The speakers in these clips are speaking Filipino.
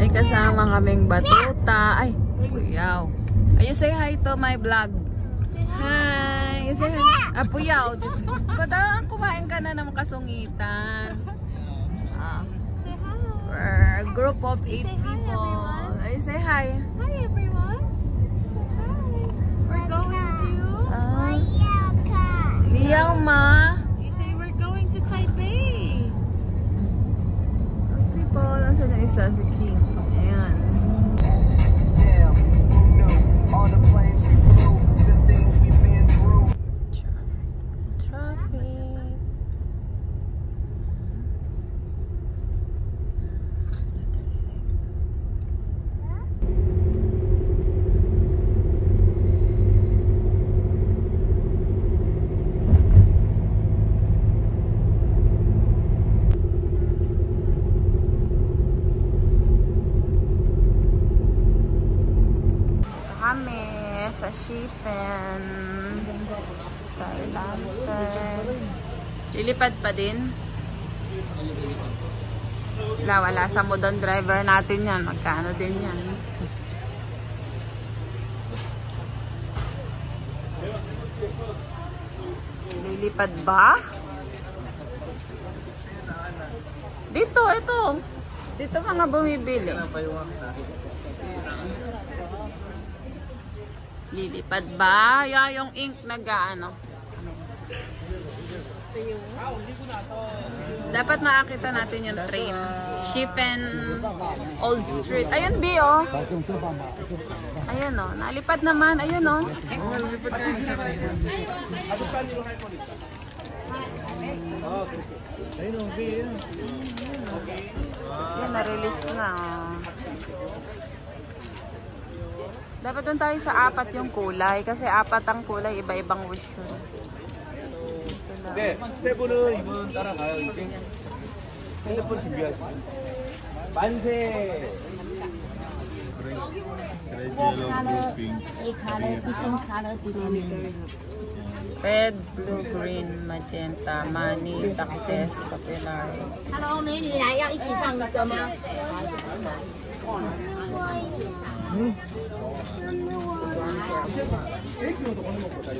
May kasama kaming batuta. Ay, puyaw. You say hi to my vlog. Hi. You say hi. Puyaw. Diyos ko. Kumain ka na ng kasungitan. Say hi. We're a group of 8 people. You say hi. Hi everyone. We're going to Liyaw ma. You say we're going to Taipei. People, nasa na isa si King. Ayan. Sa Shifen Thailand. Lilipad pa din. Wala sa modon driver natin yan. Magkano din yan. Lilipad ba? Dito, ito. Dito mga bumibili. Lilipad ba? Yung ink nag-ano. Dapat makakita natin yung train. Shifen Old Street. Ayun, B, oh. Ayun, oh. Nalipad naman. Ayun, oh. Yan, na-release na, oh. Dapat doon tayo sa 4 yung kulay. Kasi 4 ang kulay, iba-ibang wish yun. 네, 세 분은 이분 따라가요. 이제 핸드폰 준비하시고. 만세. Red, blue, green, magenta, money, success, popular. Hello， 美女，来要一起放一个吗？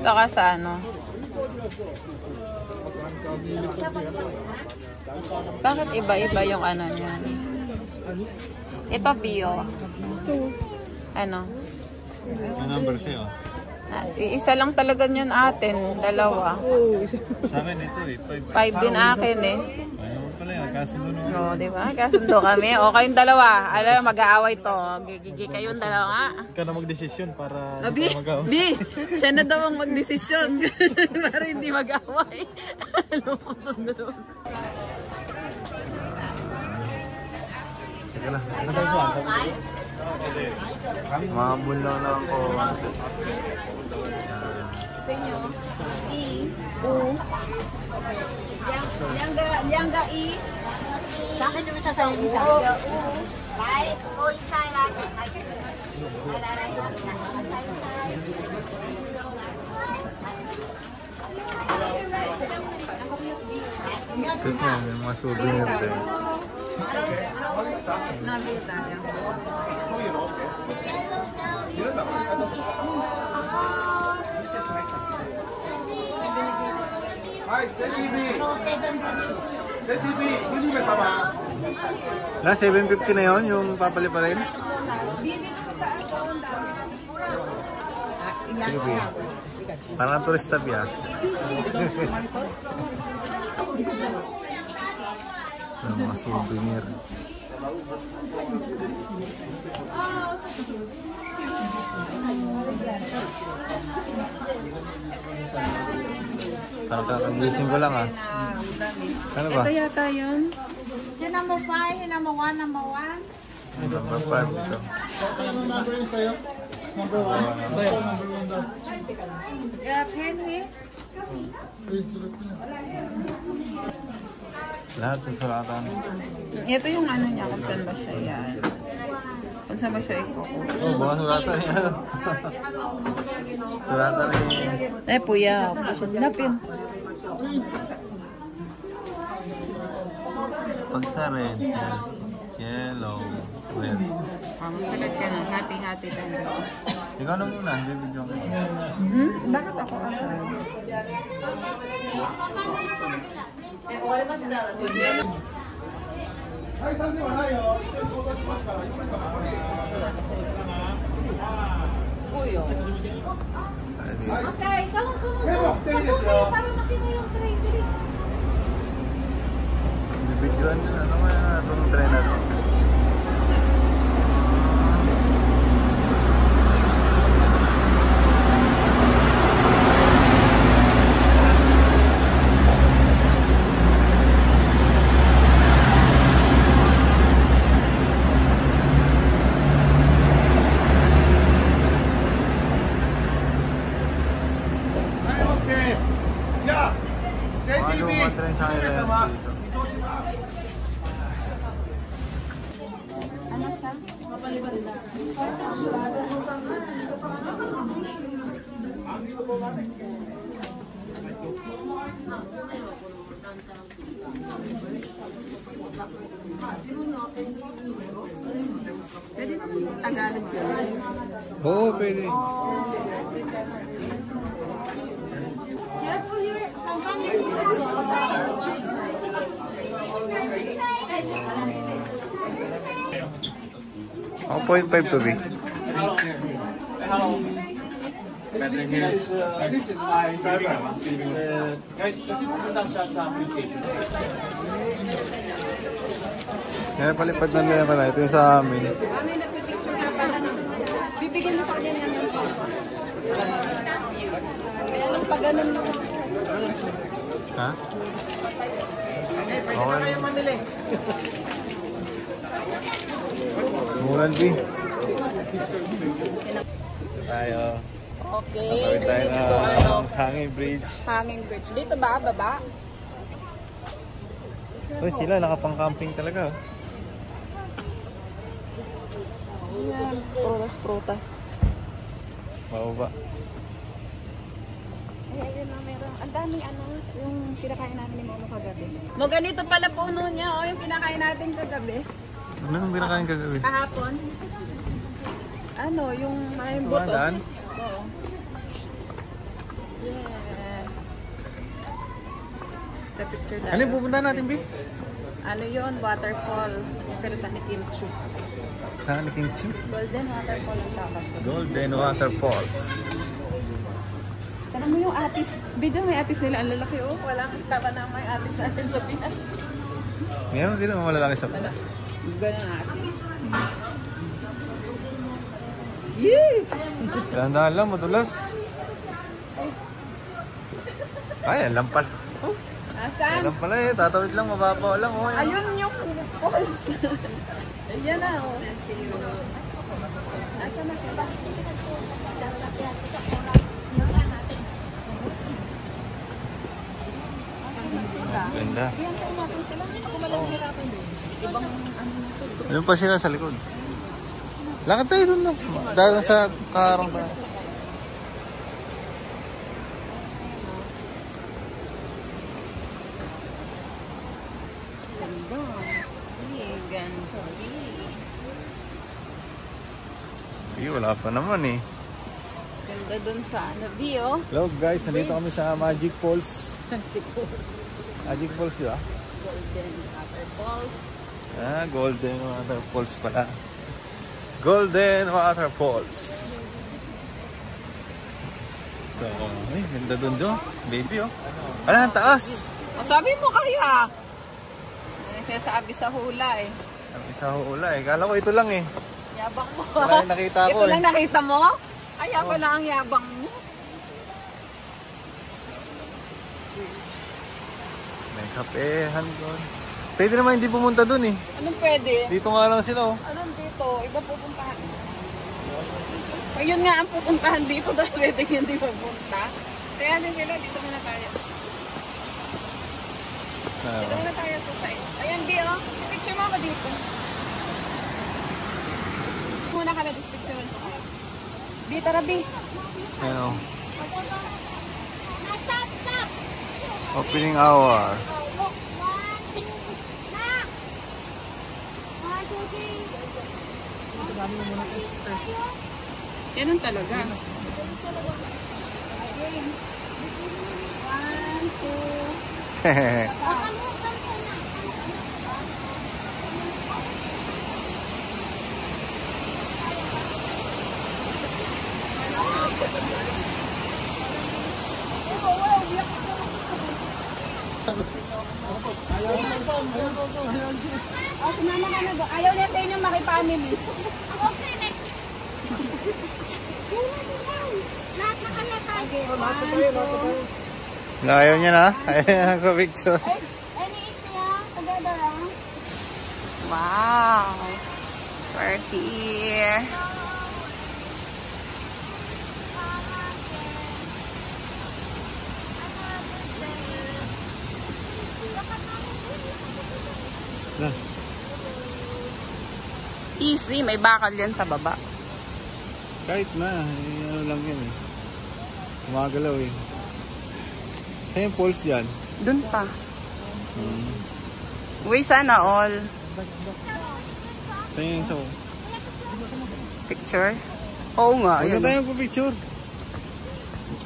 Saka sa ano? Bakit iba-iba yung ano niya? Ito bio. Ano? Ano number sa'yo? Isa lang talaga niyan atin. Dalawa. Sa akin ito eh. 5 din akin eh. Ayun pala yan. Kasundo naman. Oo, diba? Kasundo kami. O, kayong dalawa. Alam, mag-aaway to. Gigi kayong dalawa nga. Ikaw na mag-desisyon para Di, di. Siya na daw ang mag-desisyon. Para hindi mag-aaway. Lukot ng dalawa. Teka lang. Ano sa'yo siya? Mamabun lang ako. Liangga I. Sa akin naman sasayin isa. Bye. Go inside lang. Ito yan, yung mga souvenir din. Nabili tayo. Na 750 na yun, yung papali pa rin? Sige, B. Parang turista, B, ah. Yung mga souvenir. Parang kakagising ko lang, ah. Ano ba? Ito yata yun. Yung number 5, yung number 1, number 1. Number 5 ito. Anong number yun sa'yo? Number 1? Number 1 daw. Pen here. Lahat sa suratan. Ito yung ano niya, kung saan ba siya yan. Kung saan ba siya ikukuha. Oh, baka suratan yan. Suratan rin. Eh, puya. Siya dinapin. Pagsa rin. Yellow. Well. Magsulat ka na. Hati-hati tayo. Ikaw na muna, hindi video ko. Bakit ako Ay, saan naman tayo? Okay, come on. Pero, stainless yun. Para makita yung tray, bilis. Bibidyoan nila. Ano kaya itong try natin? Ay, okay. Yeah. JTB. Ano, matry sa akin Ano yan sama? dito. Itoshima. Pwede ba Tagalog yun? Oo, pwede. Ako 0.5 to be. Guys, kasi pupunta siya sa police station. Kaya palipad na nila pala. Ito yung sa amin. Bibigyan mo sa kanya yan ng kaya lang pag ganun mo. Ha? Pwede na kayo mamili. Muran B. Tayo. Okay, Sabay we tayo need to ano, ng hanging bridge. hanging bridge. Dito ba? Baba? Uy, sila nakapang-camping talaga. Ayan, prutas-prutas. Mababa. Ay, ayun na, meron. Ang daming ano, yung pinakain natin ni Momo kagabi. Mo, ganito pala puno niya, oh, yung pinakain natin kagabi. Ano nang binakain kagabi? Kahapon. Ano, yung may buto. Tumadaan? Oo. Yeah. The picture Ano yung pupunta natin, B? Ano yun? Waterfall. Yung pinutan ni Kim Chu. Saan ni King Chi? Golden Waterfall ang tawag ko. Golden Waterfalls. Tanong mo yung atis. Video may atis nila. Ang lalaki, oh. Walang taba na may atis natin sa Pinas. Meron din naman malalaki sa Pinas. Ganun atis. Yee! Dahan-dahan lang, madulas. Ay, alam pala. Asan? Alam pala eh, tatawid lang, mababaw lang. Oh, Ayun yung falls. Ayan na, oh. Asan na sila? Ganda. Ayan pa umatong sila. Ako malang hirapan din. Ibang ano nito. Ayun pa sila sa likod. Lakad tayo dun, no? Dahil sa karong pa. Ganda. Ganda. Eh, wala pa naman eh. Ganda dun sa ano, Dio. Hello guys, nandito kami sa Magic Falls. Siguro. Magic Falls yun ah? Golden Waterfall. Ah, Golden Waterfalls pala. Golden Waterfalls. So, ay, ganda dun do. Baby oh. Ala, ang taas. Sabi mo kaya. Ano sinasabi sa hula eh. Ang isa hula eh. Kala ko ito lang eh. Yabang mo. Wala yung nakita ko Ito eh. lang nakita mo? Kaya pala ang yabang mo. May kapehan doon. Pwede naman hindi pumunta dun eh. Anong pwede? Dito nga lang sila oh. Anong dito? Iba pupuntahan. Ayun nga ang pupuntahan dito dahil pwede hindi pupunta. Kaya din sila, dito muna tayo. Dito muna tayo sa side. Ayan, di oh. Picture mo ako dito. Muna ka na, picture mo ako. Dito, Rabi. Ayan oh. Opening hour. Ganun talaga. 1, 2. Oh, sumama ka na doon. Ayaw na sa inyo makipamily. Ako sa next. Lahat na kanya tayo. Ayaw niya na. Ayaw niya na picture. Any each niya? Together ah. Wow. We're here. Easy, may bakal yan sa baba. Kahit na. Ano lang yan eh. Gumagalaw eh. Saan yung poles yan? Dun pa. Uy, sana all. Saan yung isa ko? Picture? Oo nga. Huwag Yun. na tayo picture.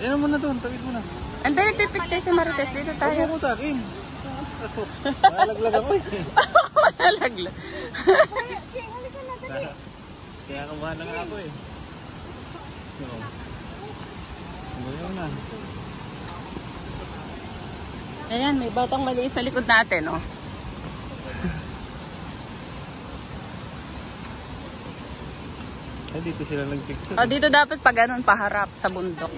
Yan mo na doon. Tawid mo na. Hindi, nagpipicture si Marites. Dito Huwag tayo. mo kutakin. Malaglag ako eh. Malaglag. Kaya kumahan na nga ako eh. Ayaw na. Ayan, may batang maliit sa likod natin, oh. Ay, dito sila nag-picture. Oh, dito dapat pag ganun, paharap sa bundok.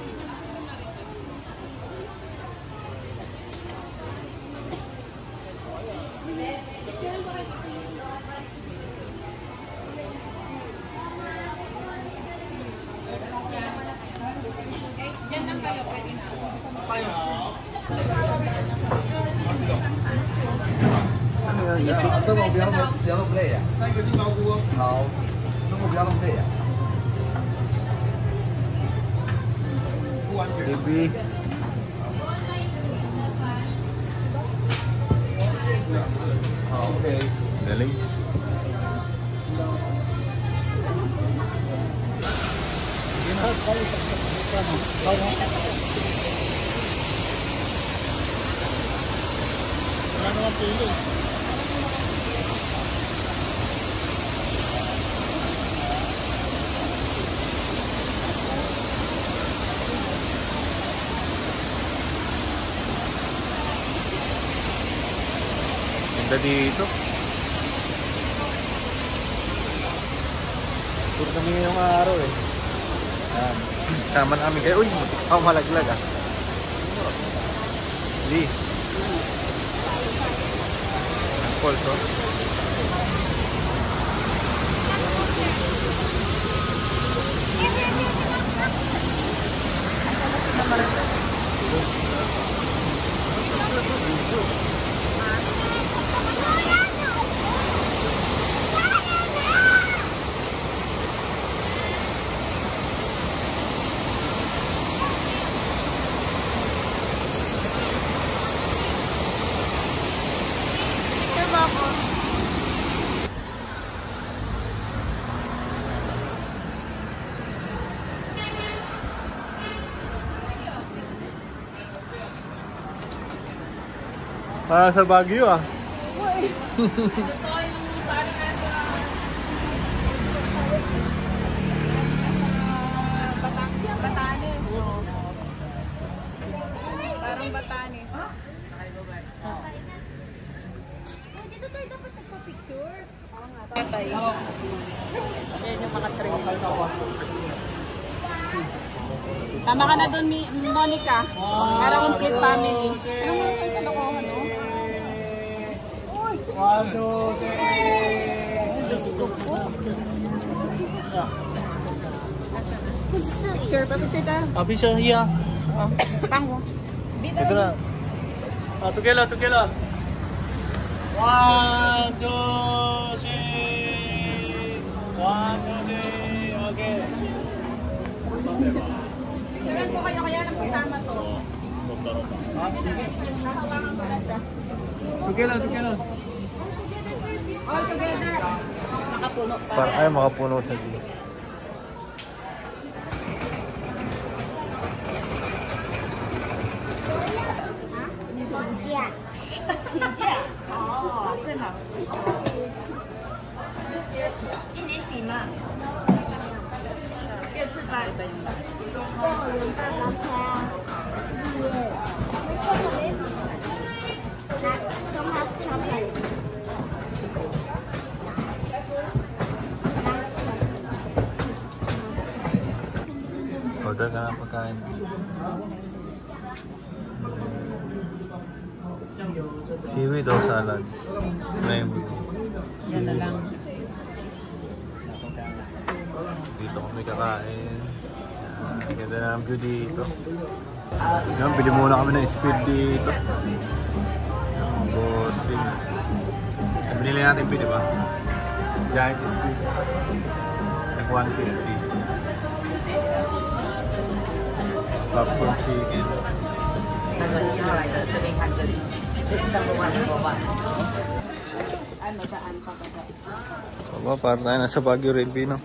Số 1 比較有碌嚟啊！好，số 1比較碌嚟啊！ Baby. Okay. Galing. Wala naman pili. Ganda dito. Puro kami ngayong araw eh. Sama na kami kayo. Uy, malaglag ah. Di. Ang falls oh. Para sa Baguio ah. Batanes. Parang Batanes. Dito tayo dapat nagpa-picture. Patay. Yan yung mga trail. Tama ka na doon, Monica. Para complete family. Pero mo yung kalokohan, no? Diyos ko po. Picture, pa-picture tayo. Abi siya hiya. Pango. Ito na. Together, together. 1, 2, 3. 1, 2, 3. Okay. Picturean ko kayo kaya lang kasama to. Nakawakan ko na siya. Together, together. All together. makapuno pa. Ay, makapuno sa dito. Order ka na pagkain. Seaweed o salad? Yan na lang. Dito kami kakain. Yan, ganda na ang view dito. Yan, bili muna kami ng squid dito. Yan, bossing. Binili natin di ba? Giant squid. Like 150. Popcorn chicken. Ano saan pa ba? Aba, parang tayo nasa Baguio Red Bee, no?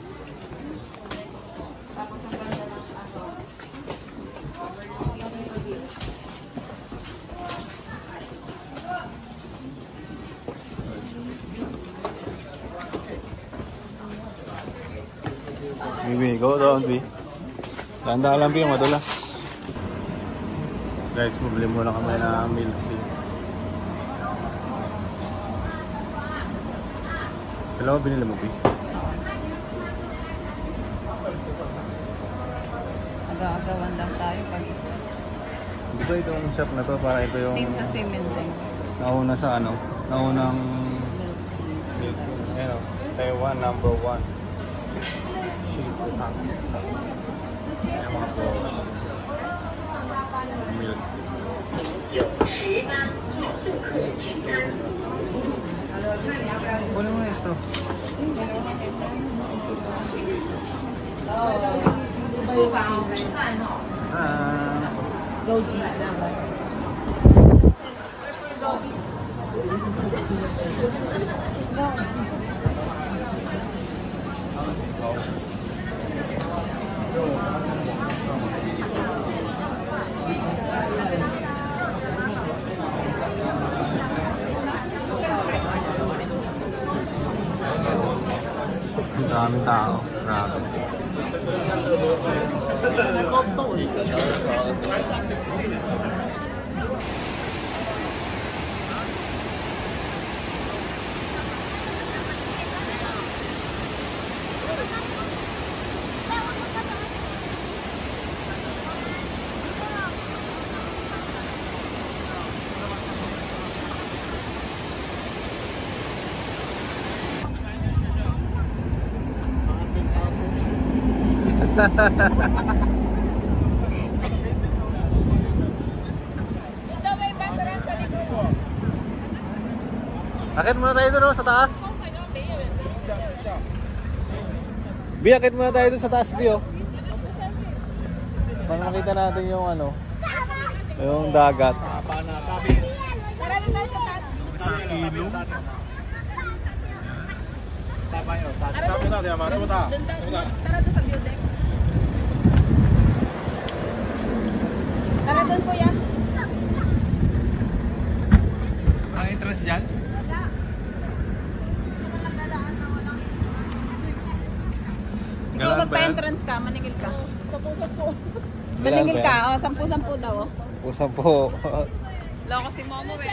Bibi, go down, Bi. Tanda lang, Bi, madulas. Guys, mabili muna kami ng milk tea. Dalawa binili mo, Bi? Aga-agawan lang tayo pag Di ba itong shop na to? Para ito yung same na same din. nauna sa ano? Naunang milk tea. Ayan o, Taiwan #1. Ayan mga boss. Milk tea. Kunin mo na ito. Goji. Ang daming tao. Grabe. Akit muna tayo doon sa taas. Bi, akit muna tayo doon sa taas, Bi, oh. Para makita natin yung ano, yung dagat. Tara na tayo sa taas. Sa ilog. Tara doon sa building. Tara doon, kuya. Ang entrance dyan? Kung magpa-entrance ka, maningil ka. Maningil ka, oh, 10-10 daw. Oh. Pusang po. Loko si Momo, eh.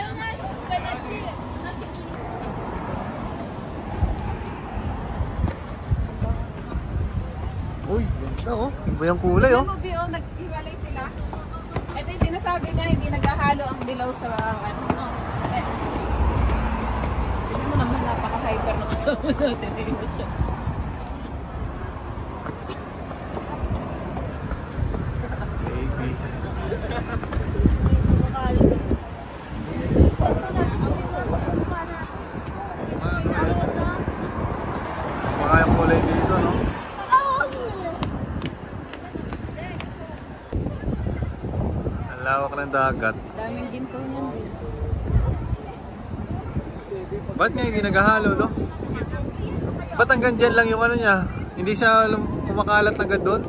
Uy, ganda, oh. Iba yung kulay, oh. Ano mo, Bio, naghiwalay sila? Ito yung sinasabi niya, hindi naghahalo ang dilaw sa ano. Tignan mo naman, napaka-hyper na kasama natin. Hindi mo siya. Baka yung kulay dito, no? Ang lawak ng dagat. Daming ginto niyan. Ba't nga hindi naghahalo, no? Ba't hanggang dyan lang yung ano niya? Hindi siya kumakalat hanggang doon?